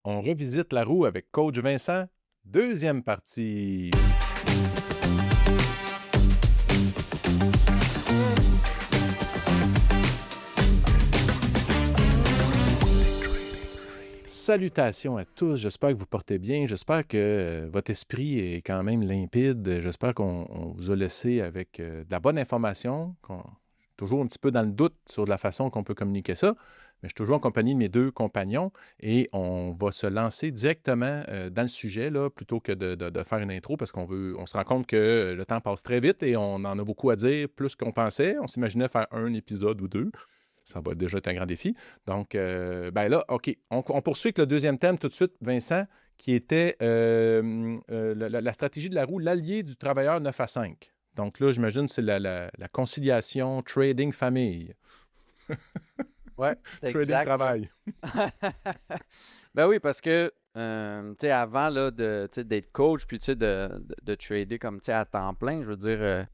On revisite la roue avec Coach Vincent, deuxième partie. Salutations à tous, j'espère que vous portez bien, j'espère que votre esprit est quand même limpide, j'espère qu'on vous a laissé avec de la bonne information, toujours un petit peu dans le doute sur la façon qu'on peut communiquer ça, mais je suis toujours en compagnie de mes deux compagnons et on va se lancer directement dans le sujet là, plutôt que de faire une intro parce on se rend compte que le temps passe très vite et on en a beaucoup à dire, plus qu'on pensait. On s'imaginait faire un épisode ou deux. Ça va déjà être un grand défi. Donc, ben là, OK, on poursuit avec le deuxième thème tout de suite, Vincent, qui était la stratégie de la roue, l'allié du travailleur 9 à 5. Donc là, j'imagine que c'est la conciliation trading-famille. Ouais, c'est exact, là. Trading-travail. Ben oui, parce que, tu sais, avant, là, d'être coach, puis, tu sais, de trader comme, tu sais, à temps plein, je veux dire,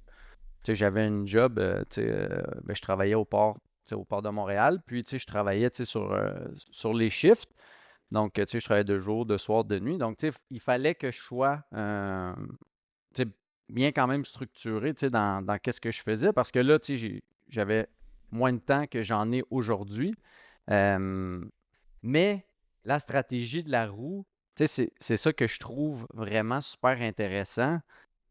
tu sais, j'avais une job, tu sais, ben, je travaillais au port, tu sais, au port de Montréal, puis, tu sais, je travaillais, tu sais, sur les shifts. Donc, tu sais, je travaillais de jour, de soir, de nuit. Donc, tu sais, il fallait que je sois, tu sais, bien quand même structuré, tu sais, dans qu'est-ce que je faisais, parce que là, tu sais, j'avais moins de temps que j'en ai aujourd'hui. Mais la stratégie de la roue, tu sais, c'est ça que je trouve vraiment super intéressant.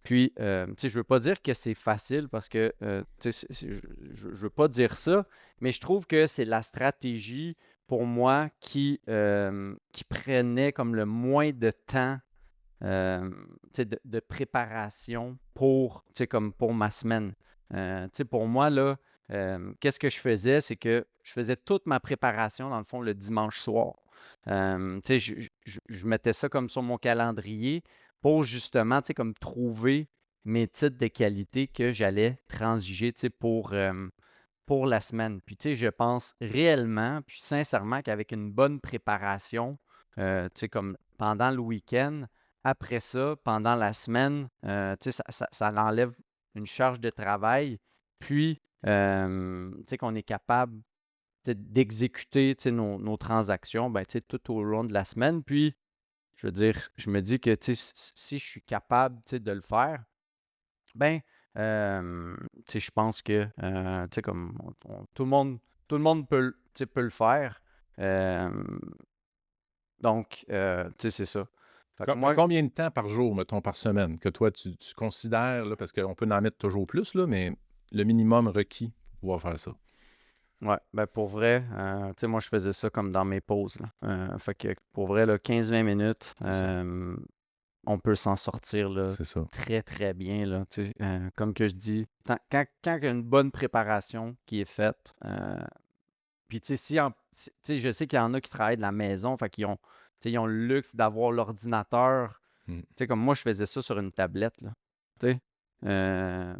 Puis, tu sais, je veux pas dire que c'est facile parce que, tu sais, je veux pas dire ça, mais je trouve que c'est la stratégie pour moi qui prenait comme le moins de temps, tu sais, de préparation pour, tu sais, comme pour ma semaine. Tu sais, pour moi, là, qu'est-ce que je faisais? C'est que je faisais toute ma préparation, dans le fond, le dimanche soir. Tu sais, je mettais ça comme sur mon calendrier pour justement, tu sais, comme trouver mes titres de qualité que j'allais transiger, tu sais, pour la semaine. Puis, tu sais, je pense réellement, puis sincèrement, qu'avec une bonne préparation, tu sais, comme pendant le week-end, après ça, pendant la semaine, tu sais, ça enlève une charge de travail, puis, tu sais, qu'on est capable, tu sais, d'exécuter, tu sais, nos transactions, ben, tu sais, tout au long de la semaine. Puis, je veux dire, je me dis que, tu sais, si je suis capable, tu sais, de le faire, ben, tu sais, je pense que, tu sais, comme tout le monde tu sais, peut le faire. Hem, donc, tu sais, c'est ça. Fait que moi, Combien de temps par jour, mettons, par semaine, que toi, tu considères, là, parce qu'on peut en mettre toujours plus, là, mais le minimum requis pour pouvoir faire ça? ouais, ben, pour vrai, tu sais, moi, je faisais ça comme dans mes pauses, là. Fait que pour vrai, là, 15-20 minutes, C'est ça. on peut s'en sortir, là, C'est ça. très, très bien, là. Tu sais, comme que je dis, quand il y a une bonne préparation qui est faite, puis, tu sais, tu sais, je sais qu'il y en a qui travaillent de la maison, fait qu'ils ont, tu sais, ils ont le luxe d'avoir l'ordinateur. Mm. Tu sais, comme moi, je faisais ça sur une tablette, là, tu sais.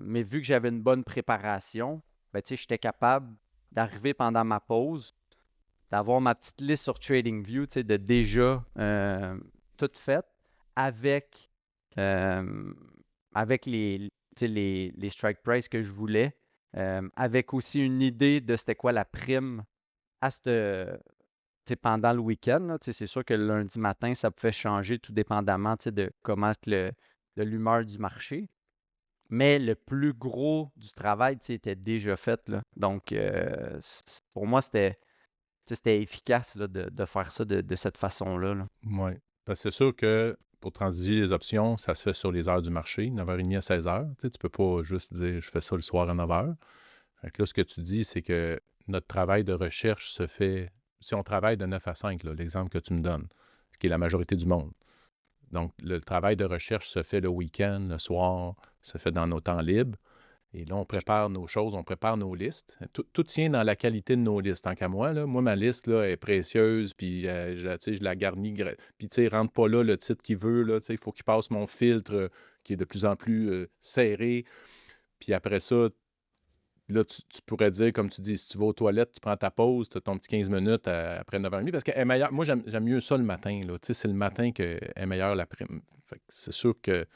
Mais vu que j'avais une bonne préparation, ben, tu sais, j'étais capable d'arriver pendant ma pause, d'avoir ma petite liste sur TradingView, tu sais, de déjà, toute faite avec, hem, avec tu sais, les strike price que je voulais, avec aussi une idée de c'était quoi la prime à cette, tu sais, pendant le week-end, là. Tu sais, c'est sûr que le lundi matin, ça pouvait changer tout dépendamment, tu sais, de comment que de l'humeur du marché. Mais le plus gros du travail, tu sais, était déjà fait, là. Donc, pour moi, tu sais, c'était efficace, là, de faire ça de cette façon-là, là. Oui. Parce que c'est sûr que pour transiger les options, ça se fait sur les heures du marché, 9h30 à 16h. Tu sais, tu peux pas juste dire je fais ça le soir à 9h. Fait que là, ce que tu dis, c'est que notre travail de recherche se fait, si on travaille de 9 à 5, là, l'exemple que tu me donnes, ce qui est la majorité du monde. Donc, le travail de recherche se fait le week-end, le soir, se fait dans nos temps libres. Et là, on prépare nos choses, on prépare nos listes. Tout tient dans la qualité de nos listes. Tant qu'à moi, là, moi, ma liste là, est précieuse, puis tu sais, je la garnis. Puis, tu sais, rentre pas là le titre qu'il veut. Là, tu sais, il faut qu'il passe mon filtre qui est de plus en plus serré. Puis après ça, là, tu pourrais dire, comme tu dis, si tu vas aux toilettes, tu prends ta pause, tu as ton petit 15 minutes après 9h30, parce qu'elle est meilleure. Moi, j'aime mieux ça le matin. Là. Tu sais, c'est le matin qu'elle est meilleure l'après-midi. Fait que c'est sûr que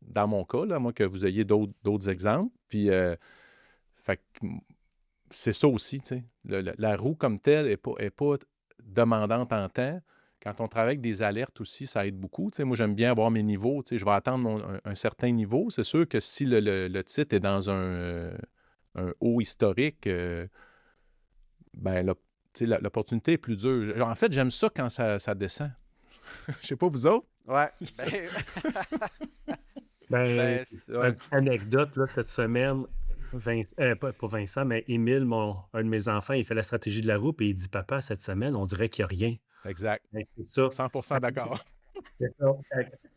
dans mon cas, là, moi, que vous ayez d'autres exemples. Puis, fait que c'est ça aussi, tu sais. La roue comme telle n'est pas demandante en temps. Quand on travaille avec des alertes aussi, ça aide beaucoup. Tu sais, moi, j'aime bien avoir mes niveaux. Tu sais, je vais attendre un certain niveau. C'est sûr que si le titre est dans un haut historique, ben, tu sais, l'opportunité est plus dure. En fait, j'aime ça quand ça descend. Je sais pas, vous autres? Ouais, ben, Ben, ben, une ouais. petite anecdote, là, cette semaine, pas Vincent, mais Émile, un de mes enfants, il fait la stratégie de la roue et il dit, Papa, cette semaine, on dirait qu'il n'y a rien. Exact. Ben, c'est ça. 100% d'accord. C'est ça.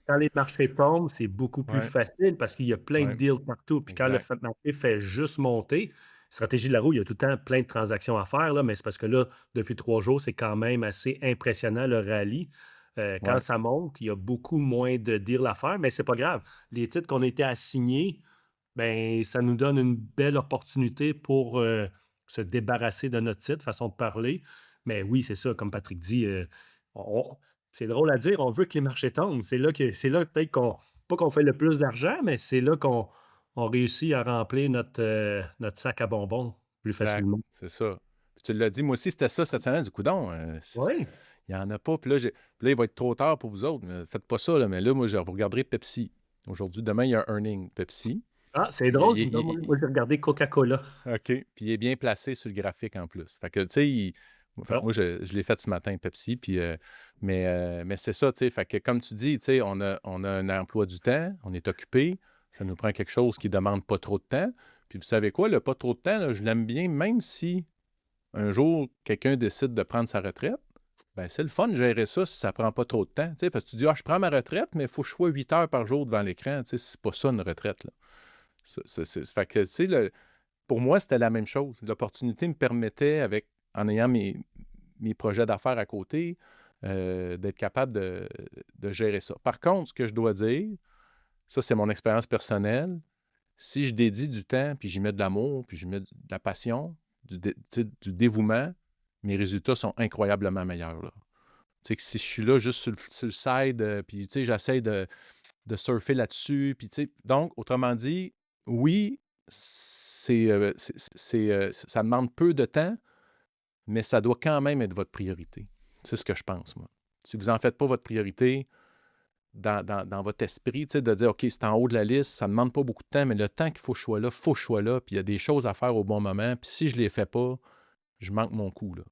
Quand les marchés tombent, c'est beaucoup plus Ouais, facile parce qu'il y a plein de ouais, deals partout. Puis quand le exact. marché fait juste monter, stratégie de la roue, il y a tout le temps plein de transactions à faire, là, mais c'est parce que là, depuis 3 jours, c'est quand même assez impressionnant le rallye. Quand Ouais, ça monte, il y a beaucoup moins de deals à faire, mais c'est pas grave. Les titres qu'on a été assignés, ben, ça nous donne une belle opportunité pour se débarrasser de notre titre, façon de parler. Mais oui, c'est ça, comme Patrick dit, on- c'est drôle à dire, on veut que les marchés tombent. C'est là peut-être pas qu'on fait le plus d'argent, mais c'est là qu'on réussit à remplir notre sac à bonbons plus exact. facilement. C'est ça. Puis tu l'as dit, moi aussi, c'était ça cette semaine. Du coudon, Oui. il n'y en a pas. Puis là, il va être trop tard pour vous autres. Faites pas ça, là. Mais là, moi, vous regarderez Pepsi. Aujourd'hui, demain, il y a un earning Pepsi. Ah, c'est Puis, drôle. Moi, j'ai regardé Coca-Cola. OK. Puis il est bien placé sur le graphique en plus. Fait que, tu sais, Ah, moi, je l'ai fait ce matin, Pepsi. Puis, mais c'est ça, tu sais. Fait que, comme tu dis, tu sais, on a un emploi du temps, on est occupé. Ça nous prend quelque chose qui ne demande pas trop de temps. Puis, vous savez quoi, le pas trop de temps, là, je l'aime bien, même si un jour, quelqu'un décide de prendre sa retraite. Ben, c'est le fun de gérer ça si ça prend pas trop de temps. Tu sais, parce que tu dis, je prends ma retraite, mais il faut que je sois 8 heures par jour devant l'écran. Tu sais, c'est pas ça une retraite, là. Fait que, tu sais, pour moi, c'était la même chose. L'opportunité me permettait, en ayant mes projets d'affaires à côté, d'être capable de gérer ça. Par contre, ce que je dois dire, ça, c'est mon expérience personnelle. Si je dédie du temps, puis j'y mets de l'amour, puis j'y mets de la passion, tu sais, du dévouement, mes résultats sont incroyablement meilleurs, là. Tu sais, que si je suis là juste sur le side, puis tu sais, j'essaie de surfer là-dessus, puis tu sais, donc, autrement dit, oui, ça demande peu de temps, mais ça doit quand même être votre priorité. C'est ce que je pense, moi. Si vous n'en faites pas votre priorité dans votre esprit, tu sais, de dire, OK, c'est en haut de la liste, ça ne demande pas beaucoup de temps, mais le temps qu'il faut que je sois là, il faut que je sois là, puis il y a des choses à faire au bon moment, puis si je ne les fais pas, je manque mon coup, là.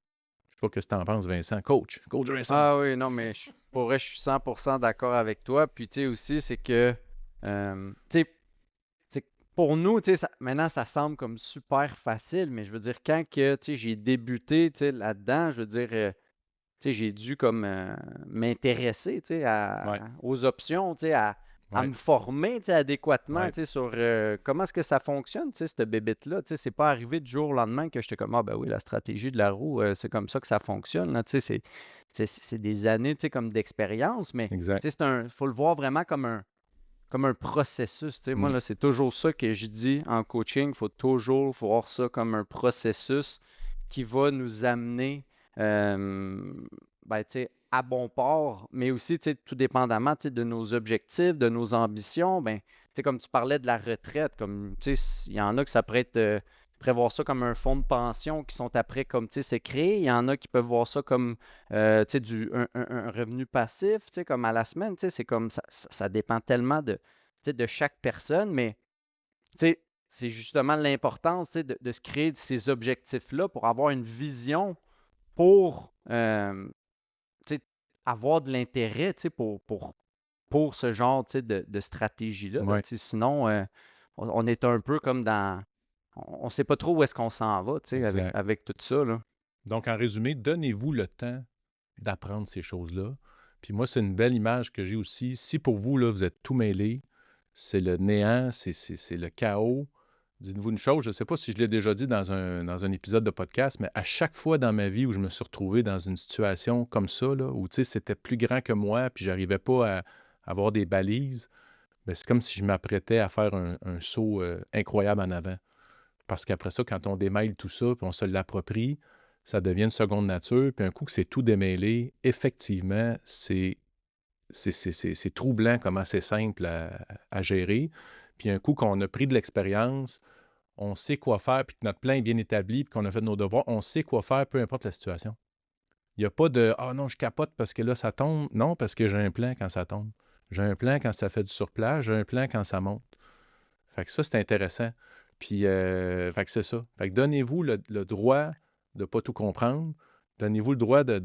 Je sais pas ce que tu en penses, Vincent. Coach Vincent. Ah oui, non, mais pour vrai, je suis 100% d'accord avec toi. Puis, tu sais, aussi, c'est que, tu sais, pour nous, tu sais, maintenant, ça semble comme super facile, mais je veux dire, quand que, tu sais, j'ai débuté, tu sais, là-dedans, je veux dire, tu sais, j'ai dû comme m'intéresser, tu sais, Ouais, aux options, tu sais, à ouais, me former, tu sais, adéquatement, ouais. tu sais, sur comment est-ce que ça fonctionne, tu sais, cette bébête-là. Tu sais, c'est pas arrivé du jour au lendemain que j'étais comme, ah ben oui, la stratégie de la roue, c'est comme ça que ça fonctionne, là, tu sais, c'est des années, tu sais, comme d'expérience, mais, tu Exact. sais, faut le voir vraiment comme un processus, tu sais. Moi, Mm. là, c'est toujours ça que je dis en coaching. Il faut toujours voir ça comme un processus qui va nous amener, ben, tu sais, à bon port, mais aussi, tu sais, tout dépendamment, tu sais, de nos objectifs, de nos ambitions. Ben, tu sais, comme tu parlais de la retraite, comme, tu sais, il y en a que ça pourrait être, prévoir ça comme un fonds de pension qui sont après, comme, tu sais, c'est créé. Il y en a qui peuvent voir ça comme tu sais, un revenu passif, tu sais, comme à la semaine, tu sais, c'est comme ça dépend tellement de, tu sais, de chaque personne, mais tu sais, c'est justement l'importance, tu sais, de se créer ces objectifs-là pour avoir une vision pour, tu sais, avoir de l'intérêt, tu sais, pour ce genre, tu sais, de stratégie-là, là, Ouais, tu sais, sinon, on est un peu comme dans, on ne sait pas trop où est-ce qu'on s'en va, tu sais, avec, exact. avec tout ça, là. Donc, en résumé, donnez-vous le temps d'apprendre ces choses-là. Puis moi, c'est une belle image que j'ai aussi. Si pour vous, là, vous êtes tout mêlé, c'est le néant, c'est le chaos. Dites-vous une chose, je ne sais pas si je l'ai déjà dit dans un épisode de podcast, mais à chaque fois dans ma vie où je me suis retrouvé dans une situation comme ça, là, où tu sais, c'était plus grand que moi, puis j'arrivais pas à avoir des balises, ben, c'est comme si je m'apprêtais à faire un saut incroyable en avant. Parce qu'après ça, quand on démêle tout ça, puis on se l'approprie, ça devient une seconde nature. Puis un coup que c'est tout démêlé, effectivement, c'est troublant comment c'est simple à gérer. Puis un coup qu'on a pris de l'expérience, on sait quoi faire, puis que notre plan est bien établi, puis qu'on a fait nos devoirs, on sait quoi faire, peu importe la situation. Il n'y a pas de Ah non, je capote parce que là, ça tombe. Non, parce que j'ai un plan quand ça tombe. J'ai un plan quand ça fait du surplage. J'ai un plan quand ça monte. Fait que ça, c'est intéressant. Puis, fait que c'est ça. Fait que donnez-vous le droit de ne pas tout comprendre. Donnez-vous le droit de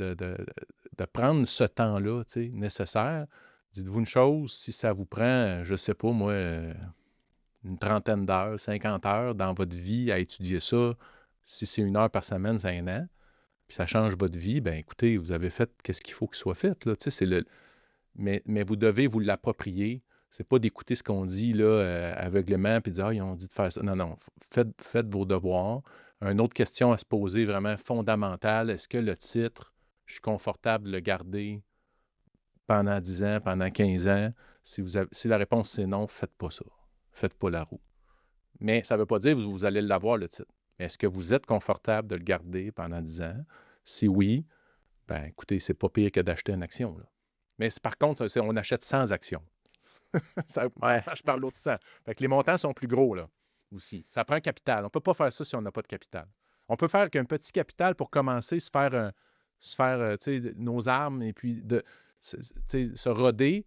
prendre ce temps-là, tu sais, nécessaire. Dites-vous une chose, si ça vous prend, je sais pas, moi, une trentaine d'heures, 50 heures dans votre vie à étudier ça, si c'est 1 heure par semaine, c'est 1 an, puis ça change votre vie, ben écoutez, vous avez fait qu'est-ce qu'il faut qu'il soit fait, là, tu sais, mais vous devez vous l'approprier. C'est pas d'écouter ce qu'on dit là, aveuglément puis de dire Ah, ils ont dit de faire ça. Non, non. Faites vos devoirs. Une autre question à se poser vraiment fondamentale, est-ce que le titre, je suis confortable de le garder pendant 10 ans, pendant 15 ans? Si la réponse c'est non, faites pas ça. Faites pas la roue. Mais ça ne veut pas dire que vous allez l'avoir, le titre. Mais est-ce que vous êtes confortable de le garder pendant 10 ans? Si oui, ben écoutez, c'est pas pire que d'acheter une action, là. Mais par contre, on achète 100 actions. Ça Ouais, marche par l'autre sens. Fait que les montants sont plus gros, là, aussi. Ça prend un capital. On ne peut pas faire ça si on n'a pas de capital. On peut faire qu'un petit capital pour commencer, se faire tu sais, nos armes et puis tu sais, se roder.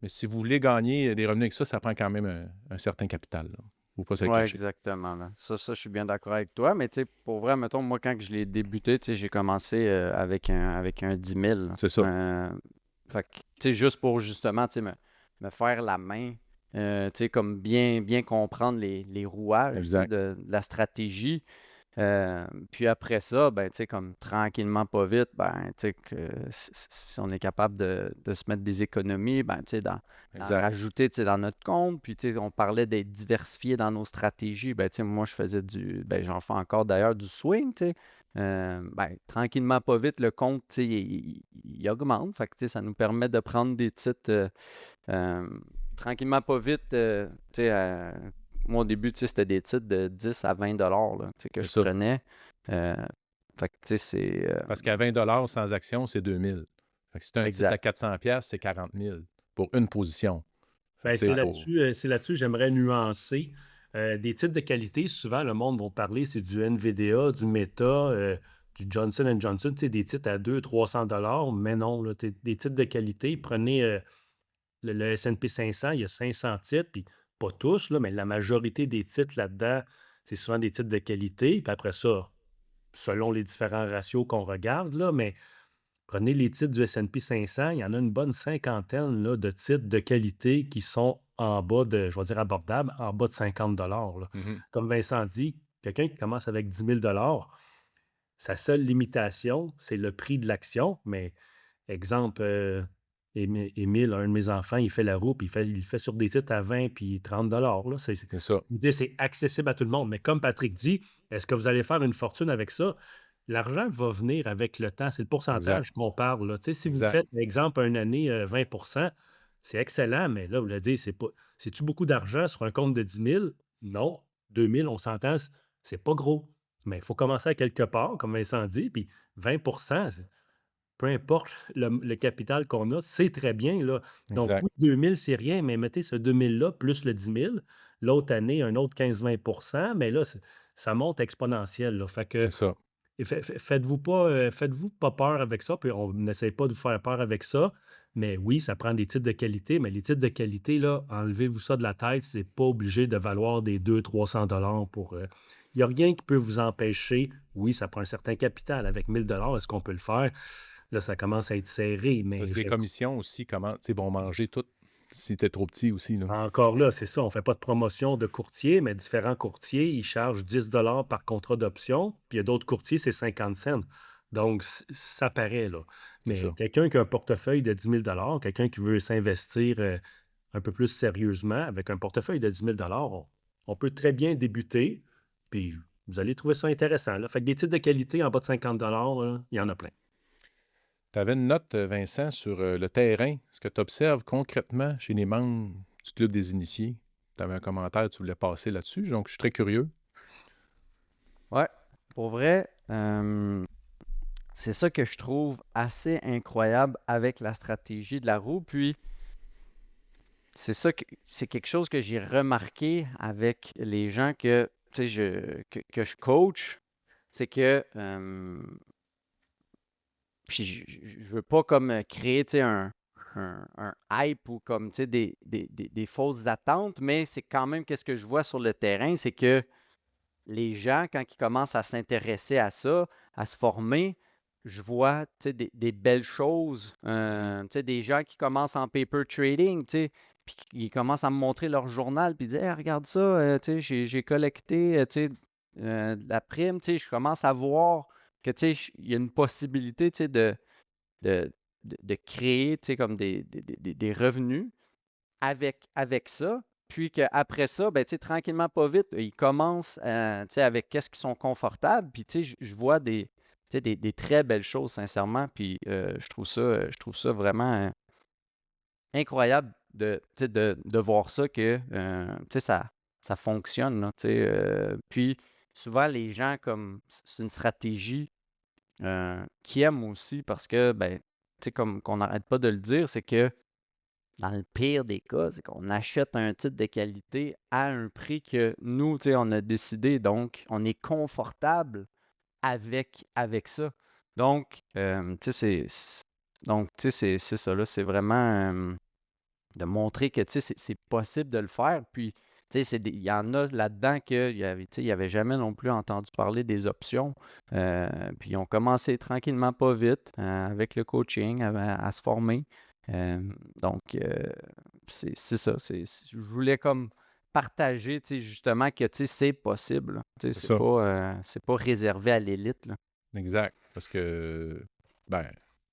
Mais si vous voulez gagner des revenus avec ça, ça prend quand même un certain capital, là. Faut pas se le ouais, cacher. exactement, là. Ça, je suis bien d'accord avec toi. Mais tu sais, pour vrai, mettons, moi, quand que je l'ai débuté, tu sais, j'ai commencé avec un 10 000, là. C'est ça. Fait que, tu sais, juste pour justement, tu sais, me faire la main, tu sais, comme bien comprendre les rouages, tu sais, Exact. de la stratégie. Puis après ça, ben, tu sais, comme tranquillement, pas vite, ben, tu sais, que si on est capable de se mettre des économies, ben, tu sais, d'en Exact. rajouter, tu sais, dans notre compte. Puis, tu sais, on parlait d'être diversifié dans nos stratégies. Ben, tu sais, moi, je faisais ben, j'en fais encore d'ailleurs du swing, tu sais. Ben, tranquillement, pas vite, le compte, tu sais, il augmente. Fait que, tu sais, ça nous permet de prendre des titres euh, tranquillement, pas vite, tu sais, moi, au début, tu sais, c'était des titres de 10 à 20 là, tu sais, que C'est je ça. prenais. Euh, Fait que, tu sais, c'est Parce qu'à 20 sans action, c'est 2000. Fait que si tu as un titre à exact. 400$, c'est 40 000 pour une position. Fait que, Ben, tu sais, il faut. c'est là-dessus que j'aimerais nuancer. Des titres de qualité, souvent, le monde va parler, c'est du NVIDIA, du Meta, du Johnson Johnson, tu sais, des titres à 200-300 $, mais non, là, des titres de qualité. Prenez le S&P 500, il y a 500 titres, puis pas tous, là, mais la majorité des titres là-dedans, c'est souvent des titres de qualité. Puis après ça, selon les différents ratios qu'on regarde, là, mais prenez les titres du S&P 500, il y en a une bonne cinquantaine là, de titres de qualité qui sont en bas de, je vais dire abordables, en bas de 50 là. Mhm. Comme Vincent dit, quelqu'un qui commence avec 10 000 sa seule limitation, c'est le prix de l'action. Mais exemple, Émile, un de mes enfants, il fait la roue, puis il le fait sur des titres à 20 puis 30 là. C'est ça. Je veux dire, c'est accessible à tout le monde. Mais comme Patrick dit, est-ce que vous allez faire une fortune avec ça? L'argent va venir avec le temps. C'est le Exact. pourcentage qu'on parle, là. Tu sais, si vous Exact. faites, par exemple, une année 20 c'est excellent, mais là, vous le dites, c'est-tu beaucoup d'argent sur un compte de 10 000? Non. 2 000, on s'entend, c'est pas gros. Mais il faut commencer à quelque part, comme Vincent dit, puis 20 peu importe le capital qu'on a, c'est très bien, là. Donc, Exact. oui, 2 000, c'est rien, mais mettez ce 2 000-là plus le 10 000. L'autre année, un autre 15-20 mais là, ça monte exponentiel, là. Fait que C'est ça. faites-vous pas peur avec ça, puis on n'essaie pas de vous faire peur avec ça. Mais oui, ça prend des titres de qualité, mais les titres de qualité, là, enlevez-vous ça de la tête, c'est pas obligé de valoir des 200-300 $ pour. Il n'y a rien qui peut vous empêcher. Oui, ça prend un certain capital. Avec 1 000 est-ce qu'on peut le faire? Là, ça commence à être serré, mais Parce que les commissions aussi, comment, tu sais, vont manger tout si t'es trop petit aussi, là. encore là, c'est ça. On ne fait pas de promotion de courtier, mais différents courtiers, ils chargent 10 par contrat d'option. Puis il y a d'autres courtiers, c'est 50 cents. Donc, ça paraît, là. C'est Mais ça. quelqu'un qui a un portefeuille de 10 000 quelqu'un qui veut s'investir un peu plus sérieusement avec un portefeuille de 10 000 on peut très bien débuter. Puis vous allez trouver ça intéressant, là. Fait que des titres de qualité en bas de 50 là, il y en a plein. Tu avais une note, Vincent, sur le terrain. Ce que tu observes concrètement chez les membres du Club des initiés. Tu avais un commentaire, tu voulais passer là-dessus. Donc, je suis très curieux. Ouais, pour vrai, c'est ça que je trouve assez incroyable avec la stratégie de la roue. Puis, c'est quelque chose que j'ai remarqué avec les gens tu sais, que je coach. C'est que Puis je veux pas comme créer, tu sais, un hype ou comme, tu sais, des fausses attentes, mais c'est quand même qu'est-ce que je vois sur le terrain, c'est que les gens, quand ils commencent à s'intéresser à ça, à se former, je vois, tu sais, des belles choses, tu sais, des gens qui commencent en paper trading, tu sais, puis ils commencent à me montrer leur journal, puis ils disent: «Hey, regarde ça, tu sais, j'ai collecté, tu sais, de la prime», tu sais, je commence à voir que, tu sais, il y a une possibilité, tu sais, de de créer, tu sais, comme des revenus avec ça, puis qu'après ça, ben, tu sais, tranquillement, pas vite, ils commencent, tu sais, avec qu'est-ce qu'ils sont confortables, puis tu sais, je vois des, tu sais, des très belles choses sincèrement, puis je trouve ça vraiment, incroyable de, tu sais, de voir ça que, tu sais, ça fonctionne, là, tu sais, puis souvent les gens comme c'est une stratégie, qu'ils aiment aussi parce que, ben, tu sais, comme qu'on n'arrête pas de le dire, c'est que dans le pire des cas, c'est qu'on achète un titre de qualité à un prix que nous, tu sais, on a décidé, donc on est confortable avec ça. Donc, tu sais, c'est ça, là, c'est vraiment, de montrer que, tu sais, c'est possible de le faire. Puis, tu sais, il y en a là-dedans qu'il y avait, tu sais, il y avait jamais non plus entendu parler des options. Puis ils ont commencé tranquillement, pas vite, avec le coaching, à se former. Donc, c'est ça. Je voulais comme partager, tu sais, justement que, tu sais, c'est possible, là. Tu sais, C'est ça. c'est pas réservé à l'élite, là. Exact. Parce que, ben,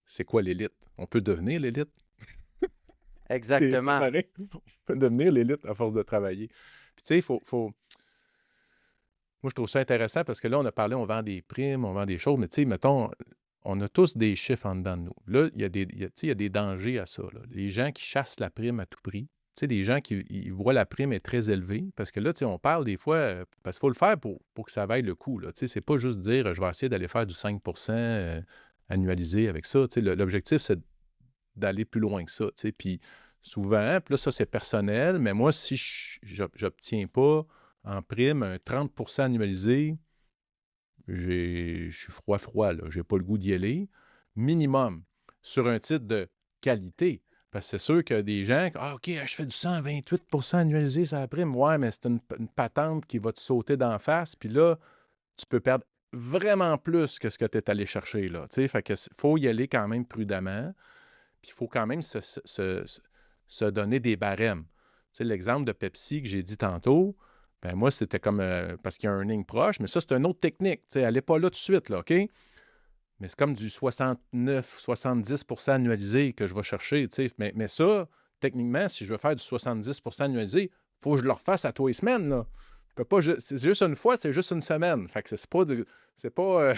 c'est quoi l'élite? On peut devenir l'élite. C'est Exactement. pareil. On peut devenir l'élite à force de travailler. Puis, tu sais, moi, je trouve ça intéressant parce que là, on a parlé, on vend des primes, on vend des choses, mais tu sais, mettons, on a tous des chiffres en dedans de nous. Là, tu sais, il y a des dangers à ça, là. Les gens qui chassent la prime à tout prix. Tu sais, les gens qui ils voient la prime est très élevée. Parce que là, tu sais, on parle des fois, parce qu'il faut le faire pour que ça vaille le coup, là. Tu sais, c'est pas juste dire, je vais essayer d'aller faire du 5 annualisé avec ça. Tu sais, l'objectif, c'est d'aller plus loin que ça, tu sais. Puis souvent, puis là, ça, c'est personnel, mais moi, si j'obtiens pas en prime un 30 annualisé, je suis froid, là. J'ai pas le goût d'y aller. Minimum, sur un titre de qualité. Parce que c'est sûr qu'il y a des gens qui, ah, OK, je fais du 128 annualisé, ça la prime. Ouais, mais c'est une patente qui va te sauter d'en face. Puis là, tu peux perdre vraiment plus que ce que tu es allé chercher, là. Tu sais, fait que faut y aller quand même prudemment. Puis il faut quand même se donner des barèmes. Tu sais, l'exemple de Pepsi que j'ai dit tantôt, ben moi, c'était comme parce qu'il y a un earning proche, mais ça, c'est une autre technique. Tu sais, elle n'est pas là tout de suite, là, OK? Mais c'est comme du 69-70 annualisé que je vais chercher. Tu sais. Mais ça, techniquement, si je veux faire du 70 annualisé, il faut que je le refasse à tous les semaines, là. Je peux pas, c'est juste une fois, c'est juste une semaine. Fait que c'est pas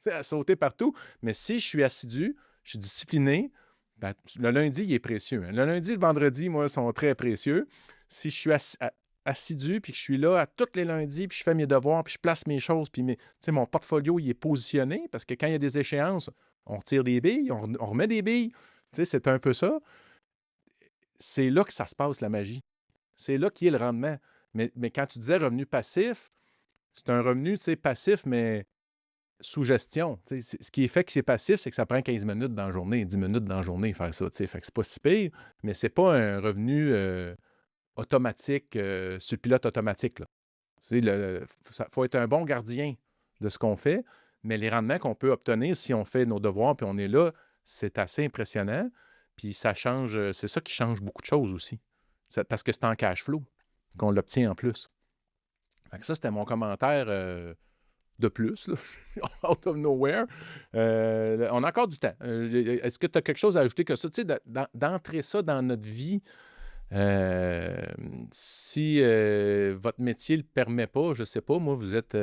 à sauter partout. Mais si je suis assidu, je suis discipliné, ben, le lundi, il est précieux, hein. Le lundi et le vendredi, moi, sont très précieux. Si je suis assidu, puis que je suis là à tous les lundis, puis je fais mes devoirs, puis je place mes choses, puis mon portfolio, il est positionné, parce que quand il y a des échéances, on retire des billes, on remet des billes. Tu sais, c'est un peu ça. C'est là que ça se passe, la magie. C'est là qu'il y a le rendement. Mais quand tu disais revenu passif, c'est un revenu, tu sais, passif, mais sous gestion. Tu sais, ce qui est fait que c'est passif, c'est que ça prend 15 minutes dans la journée, 10 minutes dans la journée, faire ça. Tu sais. Fait que c'est pas si pire, mais c'est pas un revenu automatique, sur le pilote automatique, là. Tu sais, faut être un bon gardien de ce qu'on fait, mais les rendements qu'on peut obtenir si on fait nos devoirs puis on est là, c'est assez impressionnant. Puis ça change, c'est ça qui change beaucoup de choses aussi. Parce que c'est en cash flow qu'on l'obtient en plus. Fait que ça, c'était mon commentaire de plus, là, out of nowhere. On a encore du temps. Est-ce que tu as quelque chose à ajouter que ça? Tu sais, d'entrer ça dans notre vie, si votre métier ne le permet pas, je ne sais pas, moi, vous êtes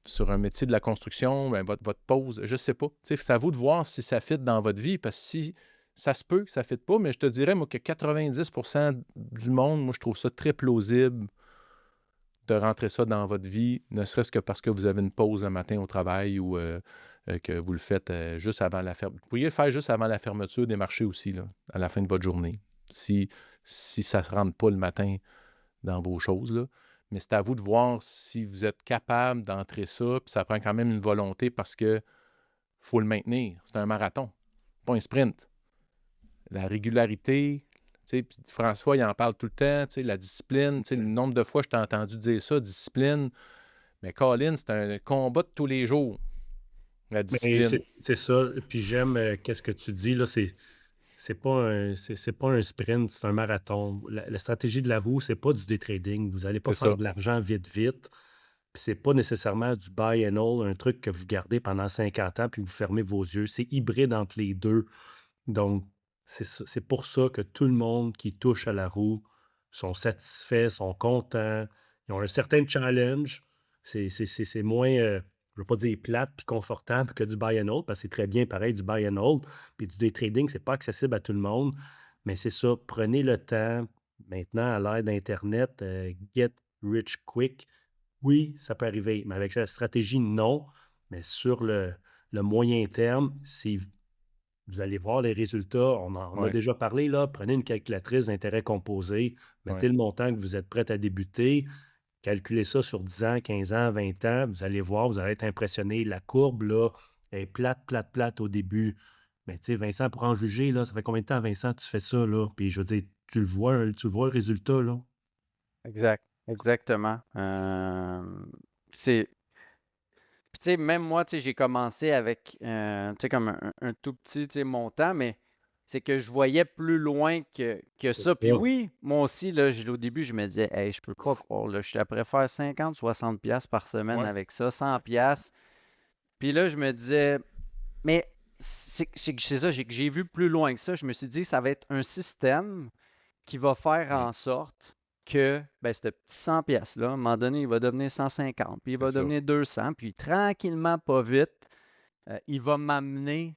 sur un métier de la construction, ben, votre pause, je ne sais pas. Tu sais, c'est à vous de voir si ça fit dans votre vie, parce que si ça se peut que ça ne fit pas, mais je te dirais, moi, que 90% du monde, moi, je trouve ça très plausible de rentrer ça dans votre vie, ne serait-ce que parce que vous avez une pause le matin au travail ou que vous le faites juste avant la fermeture. Vous pourriez le faire juste avant la fermeture des marchés aussi, là, à la fin de votre journée, si ça ne se rentre pas le matin dans vos choses, là. Mais c'est à vous de voir si vous êtes capable d'entrer ça, puis ça prend quand même une volonté parce que faut le maintenir. C'est un marathon, pas un sprint. La régularité, tu sais, puis François, il en parle tout le temps, tu sais, la discipline, tu sais, le nombre de fois que je t'ai entendu dire ça, discipline. Mais Colin, c'est un combat de tous les jours, la Mais discipline. c'est ça. Puis j'aime qu'est-ce que tu dis là. C'est pas un sprint, c'est un marathon. La stratégie de la roue, c'est pas du day trading. Vous n'allez pas C'est faire ça. de l'argent vite, vite. Puis c'est pas nécessairement du buy and hold, un truc que vous gardez pendant 50 ans puis vous fermez vos yeux. C'est hybride entre les deux. Donc, c'est pour ça que tout le monde qui touche à la roue sont satisfaits, sont contents, ils ont un certain challenge. C'est moins, je veux pas dire plate puis confortable que du buy and hold, parce que c'est très bien pareil du buy and hold. Puis du day trading, c'est pas accessible à tout le monde. Mais c'est ça, prenez le temps. Maintenant, à l'ère d'Internet, get rich quick. Oui, ça peut arriver, mais avec la stratégie, non. Mais sur le moyen terme, vous allez voir les résultats. On a Ouais, déjà parlé, là. Prenez une calculatrice d'intérêt composé, ouais. mettez le montant que vous êtes prêt à débuter, calculez ça sur 10 ans, 15 ans, 20 ans. Vous allez voir, vous allez être impressionné. La courbe, là, est plate, plate, plate au début. Mais tu sais, Vincent, pour en juger, là, ça fait combien de temps, Vincent, tu fais ça, là? Puis je veux dire, tu le vois le résultat, là. Exact. Exactement. C'est. Puis, tu sais, même moi, tu sais, j'ai commencé avec, tu sais, comme un tout petit, tu sais, montant, mais c'est que je voyais plus loin que C'est ça. Puis ça. oui, moi aussi, là, au début, je me disais, hey, je peux pas croire, là, je suis après faire 50, 60 pièces par semaine Ouais. avec ça, 100 pièces. Puis là, je me disais, mais c'est ça, j'ai vu plus loin que ça. Je me suis dit, ça va être un système qui va faire Mm. en sorte que ben, ce petit 100 pièces-là, à un moment donné, il va devenir 150, puis il C'est va ça. devenir 200, puis tranquillement, pas vite, il va m'amener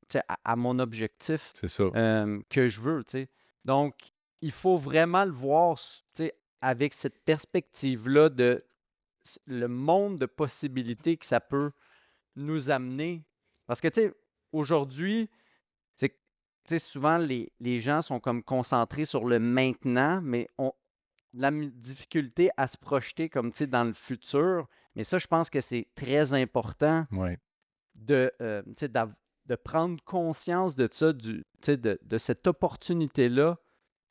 tu sais, à mon objectif C'est ça. que je veux, tu sais. Donc, il faut vraiment le voir, tu sais, avec cette perspective-là de le monde de possibilités que ça peut nous amener. Parce que, tu sais, aujourd'hui, c'est que, tu sais, souvent, les gens sont comme concentrés sur le maintenant, mais ont difficulté à se projeter comme, tu sais, dans le futur. Mais ça, je pense que c'est très important Ouais. tu sais, de prendre conscience de ça, tu sais, de cette opportunité-là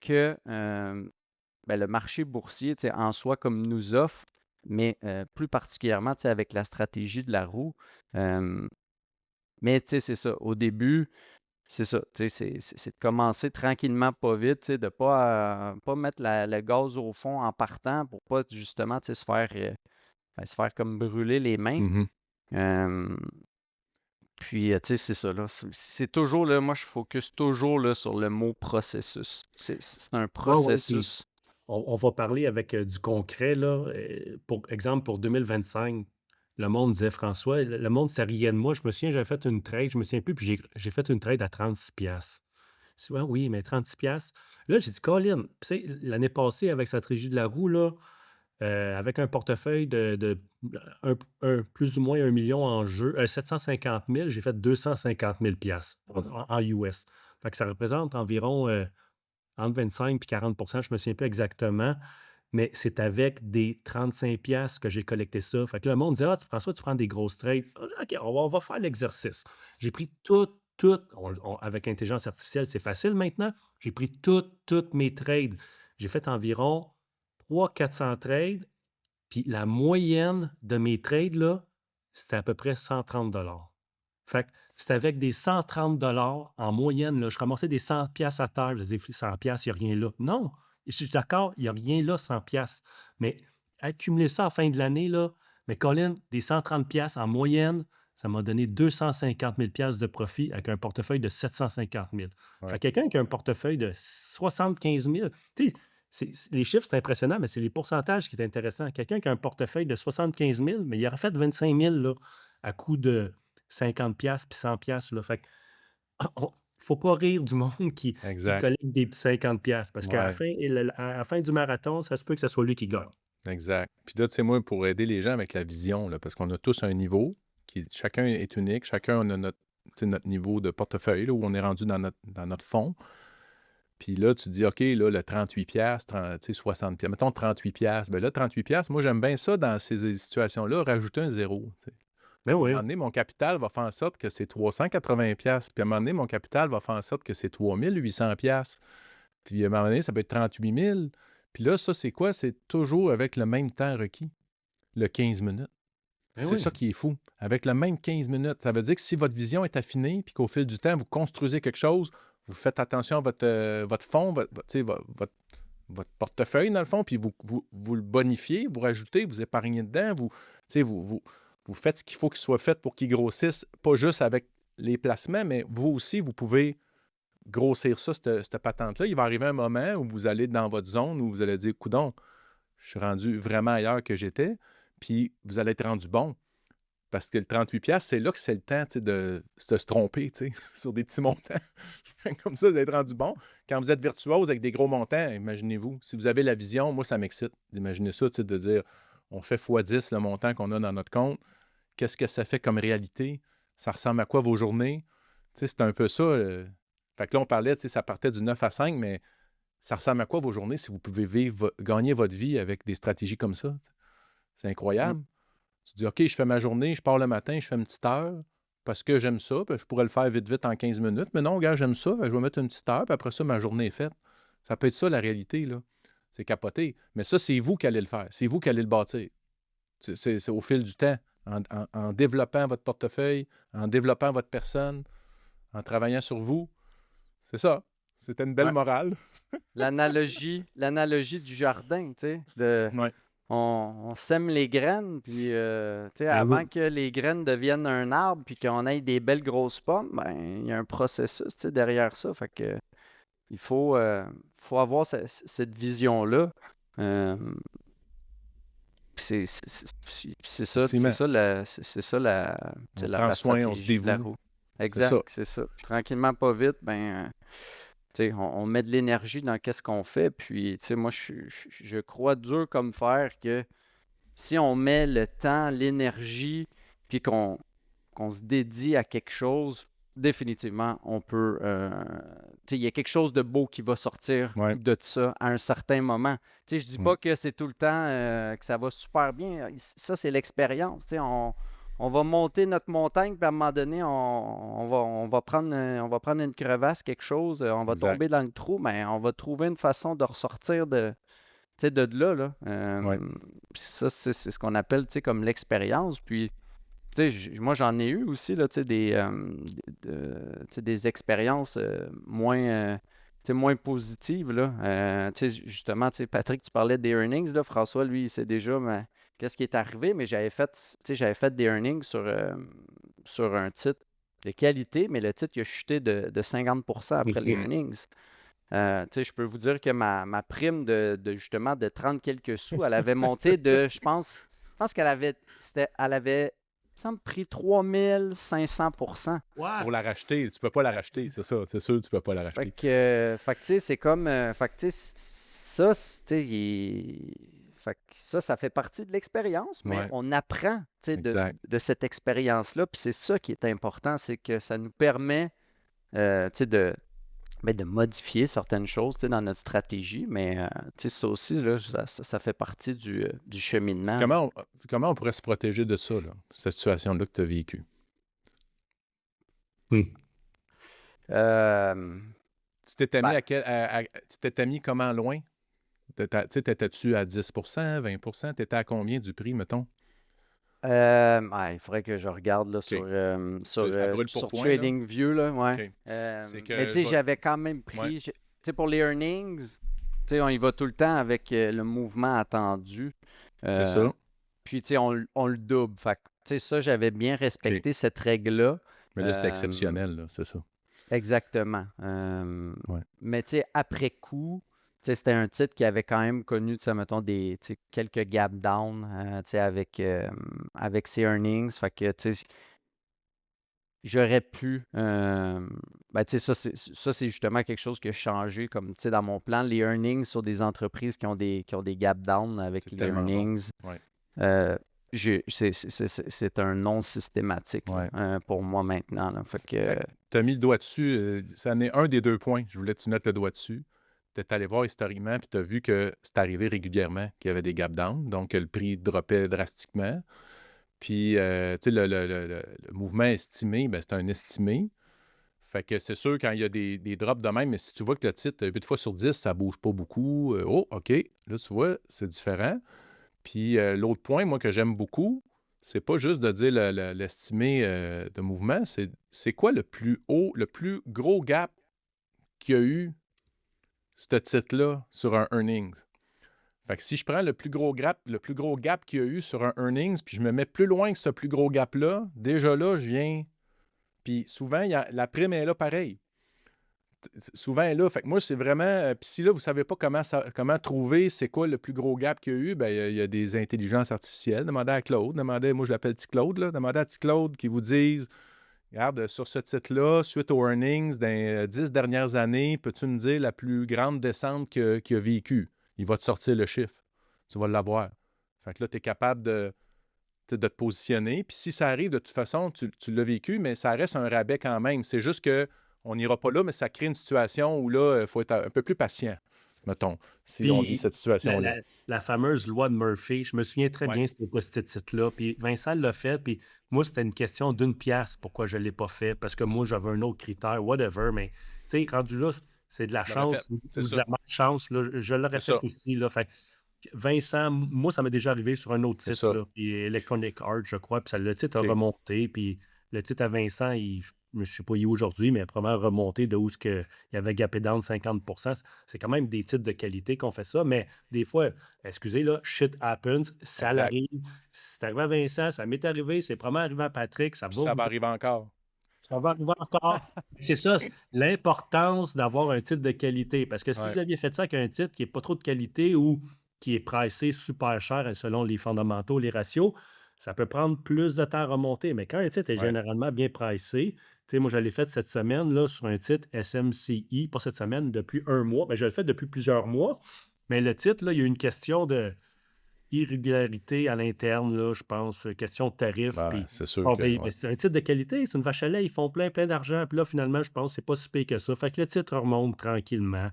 que ben, le marché boursier, tu sais, en soi, comme nous offre, mais plus particulièrement, tu sais, avec la stratégie de la roue. Euh, mais, tu sais, c'est ça. Au début, c'est ça. Tu sais, c'est de commencer tranquillement, pas vite, tu sais, de ne pas mettre le gaz au fond en partant pour pas, justement, tu sais, se faire comme brûler les mains. Mhm. Euh, Puis, tu sais, c'est ça, là. C'est toujours, là, moi, je focus toujours, là, sur le mot processus. C'est un Ouais, ouais. Puis processus. on va parler avec du concret, là. Pour exemple, pour 2025, le monde disait, François, le monde, ça riait de moi. Je me souviens, j'avais fait une trade, je me souviens plus, puis j'ai fait une trade à 36 piastres. Je dis, ouais, oui, mais 36 piastres. Là, j'ai dit, Colin, tu sais, l'année passée, avec sa stratégie de la roue, là, avec un portefeuille plus ou moins 1 million en jeu, 750 000, j'ai fait 250 000 piastres en US. Fait que ça représente environ entre 25 et 40 je ne me souviens plus exactement, mais c'est avec des 35 piastres que j'ai collecté ça. Fait que le monde dit, ah, François, tu prends des grosses trades. OK, on va faire l'exercice. J'ai pris avec l'intelligence artificielle, c'est facile maintenant. J'ai pris toutes mes trades. J'ai fait environ 300-400 trades, puis la moyenne de mes trades, là, c'était à peu près 130 Fait que c'est avec des 130 en moyenne, là, je ramassais des 100 piastres à terre. Je disais, 100 piastres, il n'y a rien là. Non, je suis d'accord, il n'y a rien là, 100 piastres. Mais accumuler ça à la fin de l'année, là, mais Colin, des 130 piastres en moyenne, ça m'a donné 250 000 piastres de profit avec un portefeuille de 750 000. Fait Ouais. que quelqu'un qui a un portefeuille de 75 000, tu sais, les chiffres, c'est impressionnant, mais c'est les pourcentages qui est intéressant. Quelqu'un qui a un portefeuille de 75 000, mais il aurait fait 25 000 là, à coût de 50 piastres puis 100 piastres. Là. Fait que, faut pas rire du monde qui Exact. collecte des petits 50 piastres parce qu'à Ouais. à la fin du marathon, ça se peut que ce soit lui qui gagne. Exact. Puis là, tu sais, moi, pour aider les gens avec la vision, là, parce qu'on a tous un niveau, chacun est unique, chacun a notre, tu sais, notre niveau de portefeuille, là, où on est rendu dans notre fond. Puis là, tu dis, OK, là, le 38 piastres, tu sais, 60 piastres. Mettons 38 piastres. Ben là, 38 piastres, moi, j'aime bien ça dans ces situations-là, rajouter un zéro. Tu sais. Ben À un oui. moment donné, mon capital va faire en sorte que c'est 380 piastres. Puis à un moment donné, mon capital va faire en sorte que c'est 3800 piastres. Puis à un moment donné, ça peut être 38 000. Puis là, ça, c'est quoi? C'est toujours avec le même temps requis, le 15 minutes. Ben C'est ça oui. qui est fou. Avec le même 15 minutes, ça veut dire que si votre vision est affinée, puis qu'au fil du temps, vous construisez quelque chose, vous faites attention à votre fond, tu sais, votre portefeuille, dans le fond, puis vous le bonifiez, vous rajoutez, vous épargnez dedans, tu sais, vous faites ce qu'il soit fait pour qu'il grossisse, pas juste avec les placements, mais vous aussi, vous pouvez grossir ça, cette patente-là. Il va arriver un moment où vous allez dans votre zone, où vous allez dire, coudon, je suis rendu vraiment ailleurs que j'étais, puis vous allez être rendu bon. Parce que le 38 piastres, c'est là que c'est le temps, tu sais, de se tromper, tu sais, sur des petits montants. Comme ça, vous êtes rendu bon. Quand vous êtes virtuose avec des gros montants, imaginez-vous, si vous avez la vision, moi, ça m'excite d'imaginer ça, tu sais, de dire, on fait x10 le montant qu'on a dans notre compte. Qu'est-ce que ça fait comme réalité? Ça ressemble à quoi vos journées? Tu sais, c'est un peu ça. Fait que là, on parlait, tu sais, ça partait du 9 à 5, mais ça ressemble à quoi vos journées si vous pouvez gagner votre vie avec des stratégies comme ça? Tu sais? C'est Mm. incroyable. Tu dis, OK, je fais ma journée, je pars le matin, je fais une petite heure parce que j'aime ça, puis je pourrais le faire vite, vite en 15 minutes. Mais non, gars, j'aime ça, fait que je vais mettre une petite heure, puis après ça, ma journée est faite. Ça peut être ça, la réalité, là. C'est capoté. Mais ça, c'est vous qui allez le faire. C'est vous qui allez le bâtir. C'est au fil du temps, en développant votre portefeuille, en développant votre personne, en travaillant sur vous. C'est ça. C'était une belle Ouais. morale. L'analogie du jardin, tu sais, Ouais. on sème les graines, puis tu sais, Ben avant oui. que les graines deviennent un arbre, puis qu'on ait des belles grosses pommes, ben il y a un processus, tu sais, derrière ça. Fait que il faut avoir cette vision-là. Euh, puis c'est ça, Effectivement. c'est ça tu sais, On la prend soin, on se stratégie de la dévoue. roue. C'est ça. Exact, c'est ça. Tranquillement, pas vite, ben tu sais, on met de l'énergie dans qu'est-ce qu'on fait. Puis, tu sais, moi, je crois dur comme fer que si on met le temps, l'énergie, puis qu'on se dédie à quelque chose, définitivement, on peut. Tu sais, il y a quelque chose de beau qui va sortir Ouais. de ça à un certain moment. Tu sais, je dis Mm. pas que c'est tout le temps que ça va super bien. Ça, c'est l'expérience. Tu sais, on va monter notre montagne, puis à un moment donné, on va prendre une crevasse, quelque chose, on va Exact. tomber dans le trou, mais on va trouver une façon de ressortir tu sais, de là, là. Ouais. Puis ça, c'est ce qu'on appelle, tu sais, comme l'expérience. Puis, tu sais, moi, j'en ai eu aussi, là, tu sais, tu sais, des expériences tu sais, moins positives, là. Tu sais, justement, tu sais, Patrick, tu parlais des earnings, là. François, lui, il sait déjà qu'est-ce qui est arrivé, mais j'avais fait des earnings sur un titre de qualité, mais le titre, il a chuté de 50% après les earnings. Tu sais, je peux vous dire que ma prime justement de 30 quelques sous, elle avait monté je pense elle avait, il me semble, pris 3500%. Pour What? la racheter, tu peux pas la racheter, c'est ça. C'est sûr que tu peux pas la Fait racheter. que, tu sais, c'est comme, fait que, tu sais, ça, tu sais, fait que ça fait partie de l'expérience, mais Ouais. on apprend, tu sais, Exact. de cette expérience-là, puis c'est ça qui est important, c'est que ça nous permet, tu sais, de modifier certaines choses, tu sais, dans notre stratégie, mais tu sais, ça aussi, là, ça fait partie du cheminement, là. Comment on pourrait se protéger de ça, là, cette situation-là que tu as vécue? Hmm. Euh, Tu t'étais mis ben, tu t'étais mis comment loin? Tu sais, t'étais-tu à 10 20 Tu étais à combien du prix, mettons? il faudrait que je regarde là, OK. À brûle pour sur point, là? TradingView, là, ouais. OK. C'est Mais que tu je sais, vais. j'avais quand même Ouais, pris, tu sais, pour les earnings, tu sais, on y va tout le temps avec le mouvement attendu. c'est Euh, ça. Puis, tu sais, on le double. Fait que, tu sais, ça, j'avais bien OK. respecté cette règle-là. Mais là, c'était Euh, exceptionnel, là, c'est ça. Exactement. Ouais. Mais tu sais, après coup, tu sais, c'était un titre qui avait quand même connu, tu sais, mettons, tu sais, quelques gap down, tu sais, avec ses earnings. Fait que, tu sais, j'aurais pu. Ben, tu sais, ça, c'est justement quelque chose qui a changé, comme, tu sais, dans mon plan, les earnings sur des entreprises qui ont des gap down avec C'est les tellement bon. earnings. Ouais. C'est un non systématique là, Ouais. pour moi maintenant, là. Fait que, Fait que tu as mis le doigt dessus. Ça en est un des 2 points. Je voulais que tu notes le doigt dessus. Tu es allé voir historiquement, puis tu as vu que c'est arrivé régulièrement qu'il y avait des gap down, donc que le prix droppait drastiquement. Puis, tu sais, le mouvement estimé, ben, c'est un estimé. Fait que c'est sûr, quand il y a des drops de même, mais si tu vois que le titre, 8 fois sur 10, ça bouge pas beaucoup, oh, OK, là, tu vois, c'est différent. Puis, l'autre point, moi, que j'aime beaucoup, c'est pas juste de dire l'estimé de mouvement, c'est quoi le plus haut, le plus gros gap qu'il y a eu, ce titre-là, sur un earnings. Fait que si je prends le plus gros gap qu'il y a eu sur un earnings, puis je me mets plus loin que ce plus gros gap-là, déjà là, je viens. Puis souvent, la prime est là pareil. Souvent, elle est là. Fait que moi, c'est vraiment. Puis si là, vous ne savez pas comment trouver c'est quoi le plus gros gap qu'il y a eu, bien, il y a des intelligences artificielles. Demandez à Claude. Moi, je l'appelle Petit Claude. Là. Demandez à Petit Claude qui vous dise regarde, sur ce titre-là, suite aux earnings dans les 10 dernières années, peux-tu me dire la plus grande descente qu'il a vécue? Il va te sortir le chiffre. Tu vas l'avoir. Fait que là, tu es capable de te positionner. Puis si ça arrive, de toute façon, tu l'as vécu, mais ça reste un rabais quand même. C'est juste qu'on n'ira pas là, mais ça crée une situation où là, il faut être un peu plus patient, mettons, si on vit Puis cette situation-là. la fameuse loi de Murphy, je me souviens très Ouais. bien c'était quoi ce titre-là. Puis Vincent l'a fait, puis moi, c'était une question d'une pièce pourquoi je ne l'ai pas fait, parce que moi, j'avais un autre critère, whatever. Mais tu sais, rendu là, c'est de la Je l'aurais chance fait. ou C'est de ça. la malchance. Là, je l'aurais C'est fait ça. aussi. Là, fait que Vincent, moi, ça m'est déjà arrivé sur un autre C'est titre, ça. là, puis Electronic Arts, je crois, puis le titre a OK. remonté, puis le titre à Vincent, je ne sais pas où il est aujourd'hui, mais probablement remonté de où il y avait gapé down 50%. C'est quand même des titres de qualité qu'on fait ça, mais des fois, excusez, là, shit happens, ça Exact. l'arrive. C'est arrivé à Vincent, ça m'est arrivé, c'est probablement arrivé à Patrick, ça Puis va ça vous va arriver encore. ça va arriver encore. C'est ça, l'importance d'avoir un titre de qualité. Parce que si Ouais. vous aviez fait ça avec un titre qui n'est pas trop de qualité ou qui est pricé super cher selon les fondamentaux, les ratios, ça peut prendre plus de temps à remonter. Mais quand un titre est Ouais. généralement bien pricé, tu sais, moi, je l'ai fait cette semaine là, sur un titre SMCI, pas cette semaine, depuis un mois. Mais je le fais depuis plusieurs mois. Mais le titre, là, il y a une question de irrégularité à l'interne, là, je pense, question de tarif. Ben, Puis, c'est sûr bon, que. ben, Ouais. c'est un titre de qualité, c'est une vache à lait, ils font plein d'argent. Puis là, finalement, je pense que c'est pas si pire que ça. Fait que le titre remonte tranquillement.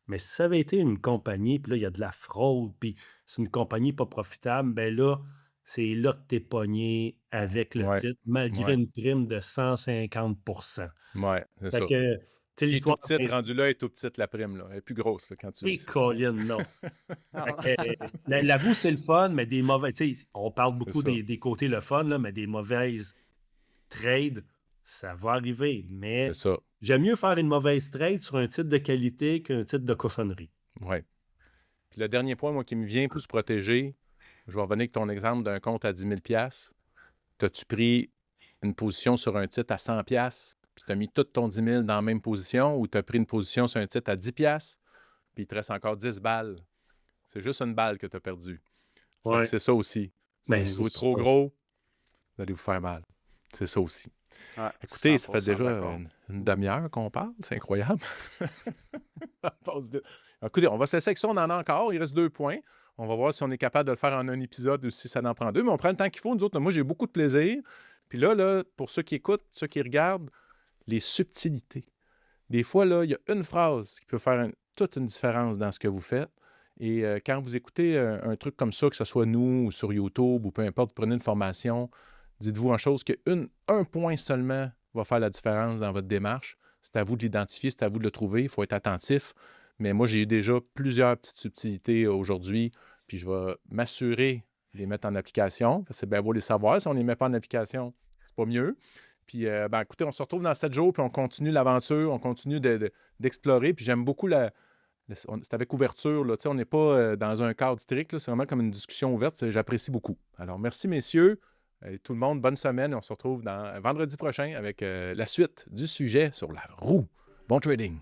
Mais si ça avait été une compagnie, puis là, il y a de la fraude, puis c'est une compagnie pas profitable, ben là, c'est là que t'es pogné avec le Ouais. titre, malgré Ouais. une prime de 150%. Ouais, c'est Fait ça. que, tu sais, Puis tout l'histoire. petite, rendu là, est tout petite la prime. Là. Elle est plus grosse là, quand tu Et Colin, non. Ah, Fait que, la boue, c'est le fun, mais des mauvais. Tu sais, on parle C'est beaucoup ça. des côtés le fun, là, mais des mauvaises trades, ça va arriver. C'est Mais ça. j'aime mieux faire une mauvaise trade sur un titre de qualité qu'un titre de cochonnerie. Ouais. Puis le dernier point, moi, qui me vient pour se protéger, je vais revenir avec ton exemple d'un compte à 10 000 $. T'as-tu pris une position sur un titre à 100 $, puis t'as mis tout ton 10 000 dans la même position, ou t'as pris une position sur un titre à 10 $, puis il te reste encore 10 balles. C'est juste une balle que t'as perdue. Fait que Ouais. c'est ça aussi. Si Ben, vous c'est jouez ça. trop gros, vous allez vous faire mal. C'est ça aussi. ouais, Écoutez, ça fait 100% déjà d'accord. une demi-heure qu'on parle. C'est incroyable. Ça passe vite. Écoutez, on va se laisser avec ça. On en a encore. Il reste 2 points. On va voir si on est capable de le faire en un épisode ou si ça en prend 2. Mais on prend le temps qu'il faut. Nous autres, moi, j'ai beaucoup de plaisir. Puis là, pour ceux qui écoutent, ceux qui regardent, les subtilités. Des fois, là, il y a une phrase qui peut faire toute une différence dans ce que vous faites. Et quand vous écoutez un truc comme ça, que ce soit nous ou sur YouTube ou peu importe, vous prenez une formation, dites-vous en chose qu'un point seulement va faire la différence dans votre démarche. C'est à vous de l'identifier, c'est à vous de le trouver. Il faut être attentif. Mais moi, j'ai eu déjà plusieurs petites subtilités aujourd'hui, puis je vais m'assurer de les mettre en application. C'est bien beau les savoir. Si on ne les met pas en application, c'est pas mieux. Puis, écoutez, on se retrouve dans 7 jours, puis on continue l'aventure, on continue d'explorer. Puis j'aime beaucoup c'est avec ouverture, là. Tu sais, on n'est pas dans un cadre strict, là. C'est vraiment comme une discussion ouverte. J'apprécie beaucoup. Alors, merci, messieurs. Et tout le monde, bonne semaine. On se retrouve vendredi prochain avec la suite du sujet sur la roue. Bon trading.